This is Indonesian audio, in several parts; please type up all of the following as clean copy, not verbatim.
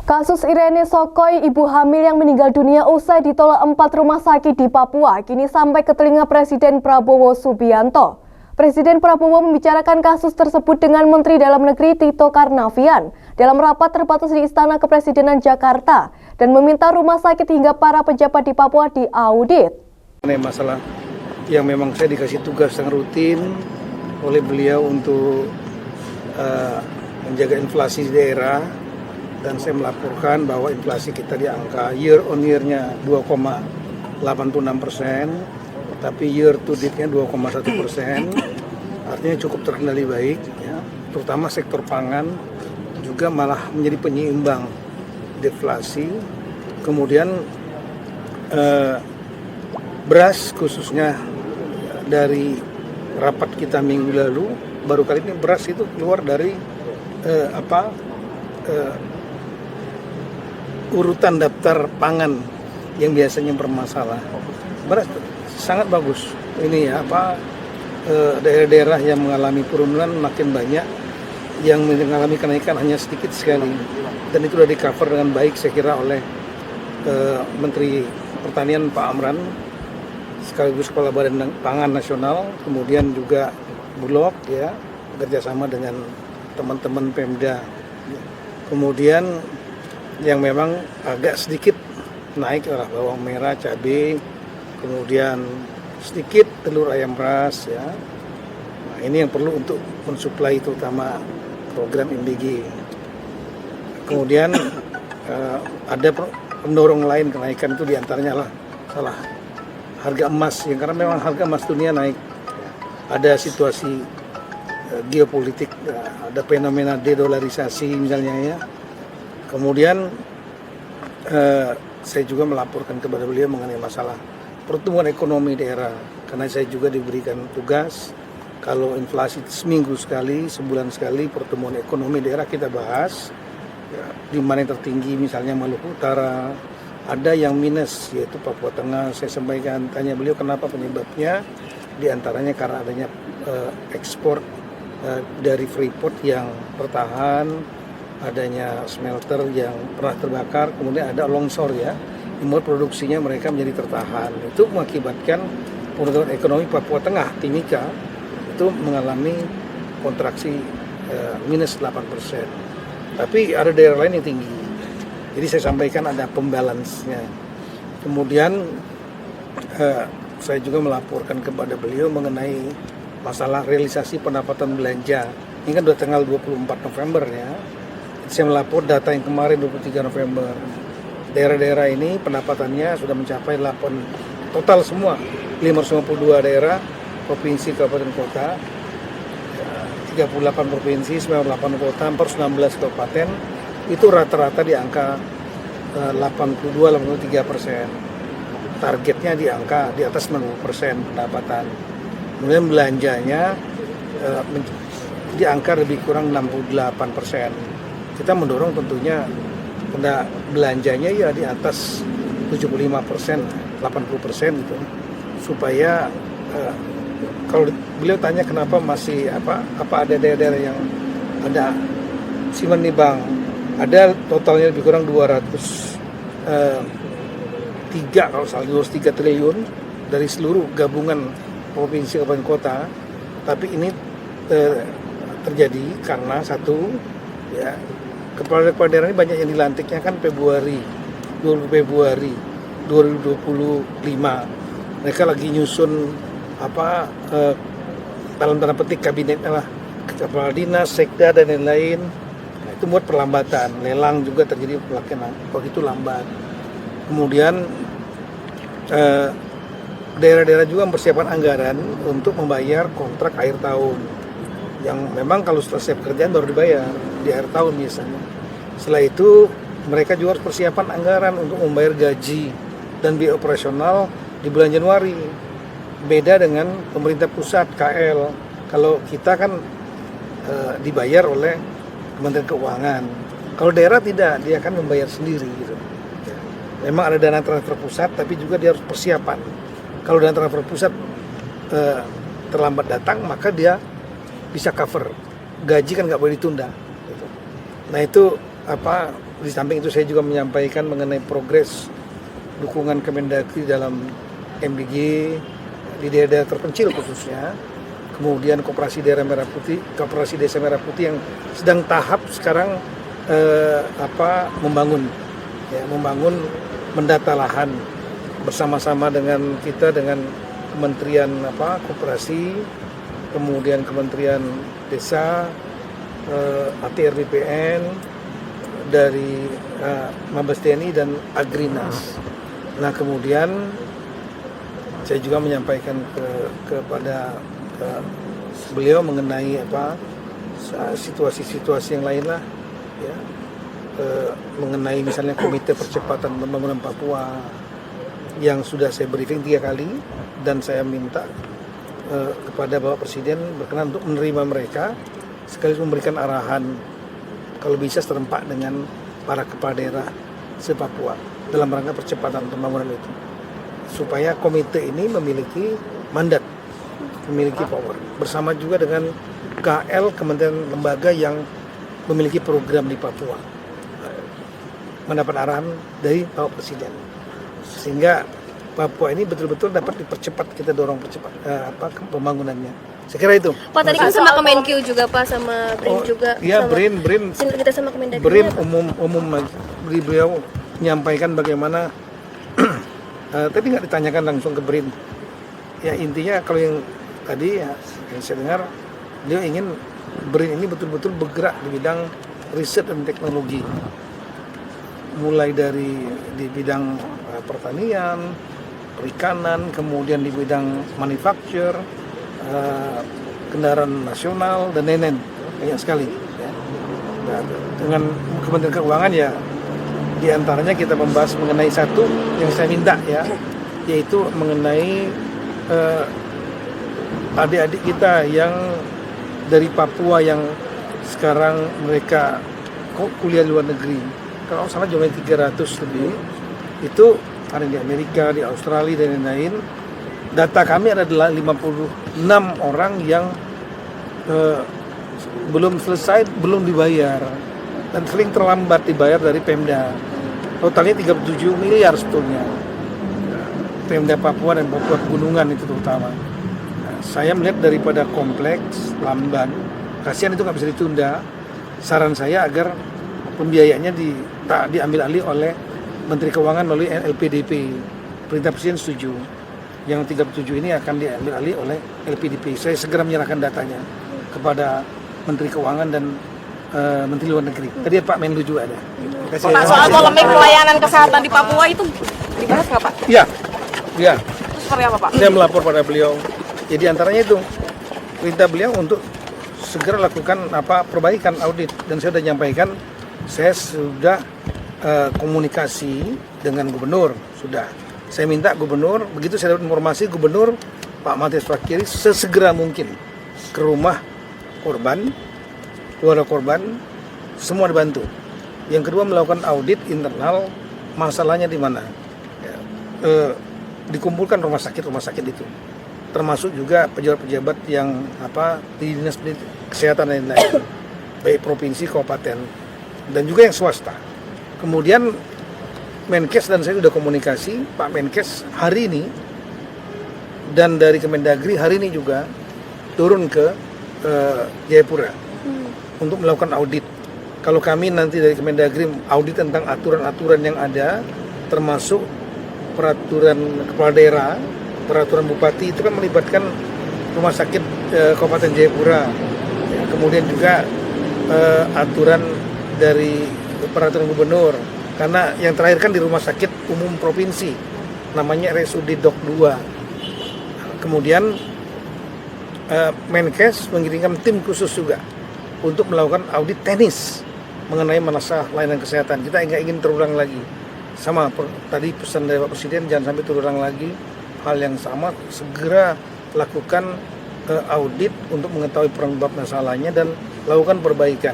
Kasus Irene Sokoy, ibu hamil yang meninggal dunia usai ditolak 4 rumah sakit di Papua, kini sampai ke telinga Presiden Prabowo Subianto. Presiden Prabowo membicarakan kasus tersebut dengan Menteri Dalam Negeri Tito Karnavian dalam rapat terbatas di Istana Kepresidenan Jakarta dan meminta rumah sakit hingga para pejabat di Papua diaudit. Ini masalah yang memang saya dikasih tugas yang rutin oleh beliau untuk menjaga inflasi di daerah. Dan saya melaporkan bahwa inflasi kita di angka year on year-nya 2,86%, tapi year to date-nya 2,1%, artinya cukup terkendali baik, ya. Terutama sektor pangan juga malah menjadi penyeimbang deflasi. Kemudian beras khususnya dari rapat kita minggu lalu, baru kali ini beras itu keluar dari urutan daftar pangan yang biasanya bermasalah. Beras sangat bagus. Ini daerah-daerah yang mengalami penurunan makin banyak, yang mengalami kenaikan hanya sedikit sekali. Dan itu sudah di-cover dengan baik saya kira oleh Menteri Pertanian Pak Amran, sekaligus Kepala Badan Pangan Nasional, kemudian juga Bulog, ya, bekerjasama dengan teman-teman Pemda. Kemudian yang memang agak sedikit naik adalah bawang merah, cabai, kemudian sedikit telur ayam ras, ya. Nah, ini yang perlu untuk mensuplai terutama program MBG. Kemudian ada pendorong lain kenaikan itu diantaranya salah harga emas, yang karena memang harga emas dunia naik. Ada situasi geopolitik, ada fenomena dedolarisasi misalnya, ya. Kemudian saya juga melaporkan kepada beliau mengenai masalah pertumbuhan ekonomi daerah, karena saya juga diberikan tugas kalau inflasi seminggu sekali, sebulan sekali pertumbuhan ekonomi daerah kita bahas, ya, di mana yang tertinggi misalnya Maluku Utara, ada yang minus yaitu Papua Tengah. Saya sampaikan, tanya beliau kenapa penyebabnya, di antaranya karena adanya ekspor dari Freeport yang bertahan, adanya smelter yang pernah terbakar, kemudian ada longsor, ya, membuat produksinya mereka menjadi tertahan. Itu mengakibatkan pertumbuhan ekonomi Papua Tengah, Timika, itu mengalami kontraksi minus 8%. Tapi ada daerah lain yang tinggi. Jadi saya sampaikan ada pembalance-nya. Kemudian saya juga melaporkan kepada beliau mengenai masalah realisasi pendapatan belanja. Ini kan sudah tanggal 24 November, ya. Saya melapor data yang kemarin 23 November. Daerah-daerah ini pendapatannya sudah mencapai total semua 552 daerah, provinsi, kabupaten, kota, 38 provinsi, 98 kota, 416 kabupaten. Itu rata-rata di angka 82-83%. Targetnya di atas 90% pendapatan. Kemudian belanjanya di angka lebih kurang 68%. Kita mendorong tentunya belanjanya ya di atas 75%, 80% gitu, supaya kalau beliau tanya kenapa masih apa ada daerah-daerah yang ada simpan di bank, ada totalnya lebih kurang 203 triliun dari seluruh gabungan provinsi kabupaten kota, tapi ini terjadi karena satu, ya, kepala daerah ini banyak yang dilantiknya kan Februari 2025. Mereka lagi nyusun dalam tanda petik kabinetnya lah, kepala dinas, sekda dan lain-lain. Nah, itu buat perlambatan. Lelang juga terjadi pelaksanaan, begitu lambat. Kemudian daerah-daerah juga mempersiapkan anggaran untuk membayar kontrak akhir tahun, yang memang kalau selesai pekerjaan baru dibayar di akhir tahun biasanya. Setelah itu mereka juga harus persiapan anggaran untuk membayar gaji dan biaya operasional di bulan Januari. Beda dengan pemerintah pusat, KL. Kalau kita kan dibayar oleh Kementerian Keuangan. Kalau daerah tidak, dia akan membayar sendiri gitu. Memang ada dana transfer pusat, tapi juga dia harus persiapan. Kalau dana transfer pusat terlambat datang, maka dia bisa cover. Gaji kan nggak boleh ditunda. Nah itu Di samping itu saya juga menyampaikan mengenai progres dukungan Kemendagri dalam MDG di daerah terpencil khususnya. Kemudian Koperasi Daerah Merah Putih, Koperasi Desa Merah Putih yang sedang tahap sekarang membangun mendata lahan bersama-sama dengan kita, dengan Kementerian Koperasi, kemudian Kementerian Desa, ATR BPN, dari Mabes TNI dan Agrinas. Nah kemudian saya juga menyampaikan kepada beliau mengenai situasi-situasi yang lain lah, ya, mengenai misalnya Komite Percepatan Pembangunan Papua yang sudah saya briefing 3 kali, dan saya minta kepada Bapak Presiden berkenan untuk menerima mereka sekaligus memberikan arahan kalau bisa serempak dengan para kepala daerah se-Papua dalam rangka percepatan pembangunan itu, supaya komite ini memiliki mandat, memiliki power, bersama juga dengan KL, kementerian lembaga yang memiliki program di Papua, mendapat arahan dari Bapak Presiden, sehingga Papua ini betul-betul dapat dipercepat, kita dorong percepat pembangunannya. Saya kira itu. Pak, tadi kan sama Kemenkeu juga Pak, sama BRIN juga. Iya, sama, BRIN. Kita sama Kemendagri. BRIN umum beliau menyampaikan bagaimana tapi nggak ditanyakan langsung ke BRIN. Ya intinya kalau yang tadi ya, yang saya dengar dia ingin BRIN ini betul-betul bergerak di bidang riset dan teknologi, mulai dari di bidang pertanian, perikanan, kemudian di bidang manufacture, kendaraan nasional dan lain-lain, banyak sekali. Ya. Nah, dengan Kementerian Keuangan ya, diantaranya kita membahas mengenai satu yang saya minta ya, yaitu mengenai adik-adik kita yang dari Papua yang sekarang mereka kuliah di luar negeri. Kalau salah jumlahnya 300 lebih, itu ada di Amerika, di Australia dan lain-lain. Data kami adalah 56 orang yang belum selesai, belum dibayar, dan sering terlambat dibayar dari Pemda. Totalnya 37 miliar sebetulnya. Pemda Papua dan Papua Pegunungan itu terutama. Nah, saya melihat daripada kompleks, lamban, kasihan itu nggak bisa ditunda. Saran saya agar pembiayaannya diambil alih oleh Menteri Keuangan melalui LPDP. Perintah Presiden setuju. Yang 37 ini akan diambil alih oleh LPDP. Saya segera menyerahkan datanya kepada Menteri Keuangan dan Menteri Luar Negeri. Tadi Pak Menlu juga ada. Pak, soal polemik pelayanan kesehatan di Papua itu dibahas nggak Pak? Iya. Itu seperti apa Pak? Saya melapor pada beliau. Jadi antaranya itu perintah beliau untuk segera lakukan perbaikan audit, dan saya sudah nyampaikan, saya sudah komunikasi dengan gubernur sudah. Saya minta gubernur, begitu saya dapat informasi, gubernur Pak Matias Fakiri sesegera mungkin ke rumah korban, keluarga korban, semua dibantu. Yang kedua melakukan audit internal, masalahnya di mana. Ya, dikumpulkan rumah sakit itu, termasuk juga pejabat-pejabat yang di dinas kesehatan dan lain-lain, baik provinsi, kabupaten, dan juga yang swasta. Kemudian Menkes dan saya sudah komunikasi, Pak Menkes hari ini dan dari Kemendagri hari ini juga turun ke Jayapura untuk melakukan audit. Kalau kami nanti dari Kemendagri audit tentang aturan-aturan yang ada, termasuk peraturan kepala daerah, peraturan bupati, itu kan melibatkan rumah sakit Kabupaten Jayapura. Ya, kemudian juga aturan dari peraturan gubernur. Karena yang terakhir kan di Rumah Sakit Umum Provinsi, namanya RSUD Dok 2. Kemudian Menkes mengirimkan tim khusus juga untuk melakukan audit teknis mengenai masalah layanan kesehatan. Kita nggak ingin terulang lagi. Sama tadi pesan dari Pak Presiden, jangan sampai terulang lagi hal yang sama. Segera lakukan audit untuk mengetahui penyebab masalahnya dan lakukan perbaikan.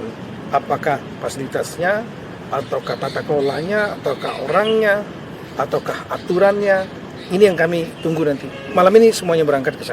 Apakah fasilitasnya, ataukah tata kelolanya, ataukah orangnya, ataukah aturannya. Ini yang kami tunggu nanti. Malam ini semuanya berangkat ke sana.